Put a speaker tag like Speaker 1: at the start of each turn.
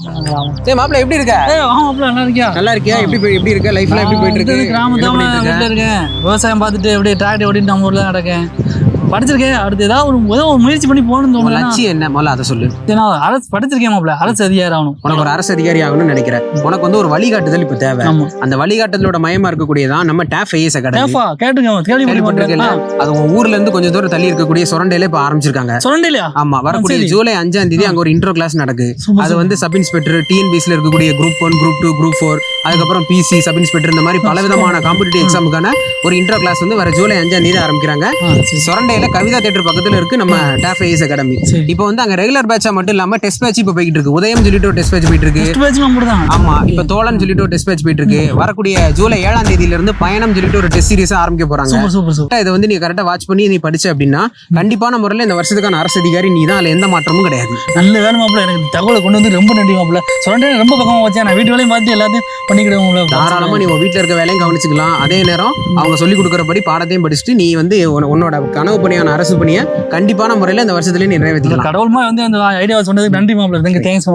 Speaker 1: சரி மாப்பிள்ள எப்படி இருக்க?
Speaker 2: நல்லா இருக்கியா?
Speaker 1: நல்லா இருக்கியா? எப்படி இருக்க? லைஃப்லாம் எப்படி போயிட்டு இருக்கு?
Speaker 2: கிராமத்துல வீட்டுல இருக்கேன், விவசாயம் பார்த்துட்டு அப்படியே டிராக்டர் ஓட்டிட்டு நம்ம ஊர்ல நடக்கேன். படிச்சிருக்கேன், அடுத்து ஏதாவது ஒரு முயற்சி பண்ணி போகணும்னு தோணுது.
Speaker 1: லட்சியம் என்ன முதல்ல அதை சொல்லு.
Speaker 2: அரசு படிச்சிருக்கேன் மாப்பிள்ள, அரசு அதிகாரி ஆகணும்.
Speaker 1: உனக்கு ஒரு அரசு அதிகாரி ஆகணும்னு நினைக்கிறேன். உனக்கு வந்து ஒரு வழிகாட்டுதல் இப்ப தேவை. அந்த வழிகாட்டுதலோட மையமா இருக்கக்கூடியதான் நம்ம டாப் ஐஏஎஸ் அகாடமி.
Speaker 2: கேட்டுங்க,
Speaker 1: அது உங்க ஊர்ல இருந்து கொஞ்சம் தூரம் தள்ளி இருக்கக்கூடிய சுரண்டையில இப்ப ஆரம்பிச்சிருக்காங்க.
Speaker 2: சுரண்டையிலயா?
Speaker 1: ஆமா, வரக்கூடிய ஜூலை 5ஆம் தேதி அங்க ஒரு இன்ட்ரோ கிளாஸ் நடக்குது. அது வந்து சப் இன்ஸ்பெக்டர், டிஎன்பிஎஸ்ல இருக்கக்கூடிய குரூப் 1, குரூப் 2, குரூப் 4, அதுக்கப்புறம் பிசி, சப் இன்ஸ்பெக்டர், இந்த மாதிரி பலவிதமான காம்படிட்டிவ் எக்ஸாமுக்கான ஒரு இன்ட்ரோ கிளாஸ் வந்து வர ஜூலை 5ஆம் தேதி ஆரம்பிக்கிறாங்க. சுரண்டையில கவிதா தியேட்டர் பக்கத்துல இருக்கு நம்ம டாப் ஐஏஎஸ் அகாடமி. இப்போ வந்து அங்க ரெகுலர் பேட்சா மட்டும் இல்லாம டெஸ்ட் பேட்ச் இப்ப போயிட்டு இருக்கு. உதயம் சொல்லிட்டு ஒரு டெஸ்ட் பேட்ச் போயிட்டு இருக்கு. ஆமா, இப்ப தோழன் சொல்லிட்டு ஒரு டெஸ்ட் பேட்ச் போயிட்டு இருக்கு. வரக்கூடிய ஜூலை 7ஆம் தேதியில இருந்து பயணம் சொல்லிட்டு ஒரு டெஸ்ட் சீரிஸ் ஆரம்பிக்க போறாங்க. இதை வந்து நீ கரெக்டா வாட்ச் பண்ணி நீ படிச்ச அப்படின்னா கண்டிப்பான முறையில் இந்த வருஷத்துக்கான அரசு அதிகாரி நீ தான். அதுல எந்த மாற்றமும் கிடையாது.
Speaker 2: நல்ல வேலை மாப்பிள்ள, எனக்கு தகவலை கொண்டு வந்து ரொம்ப நன்றி மாப்பிள்ள. சுரண்டை ரொம்ப பக்கமா வச்சேன், நான் வீட்டு வேலையும் பார்த்து எல்லாத்தையும் பண்ணிக்கிடுவோம்.
Speaker 1: தாராளமா நீ உன் வீட்டுல இருக்க வேலையும் கவனிச்சுக்கலாம். அதே நேரம் அவங்க சொல்லி கொடுக்குறபடி பாடத்தையும் படிச்சுட்டு நீ வந்து உன்னோட கனவு பணியான அரசு பணியை கண்டிப்பான முறையில் இந்த வருஷத்துல நீ நிறைவேற்றிக்கலாம்.
Speaker 2: கடவுள்மா வந்து அந்த ஐடியா சொன்னதுக்கு நன்றி மாப்பிள்ள. தேங்க்ஸ்.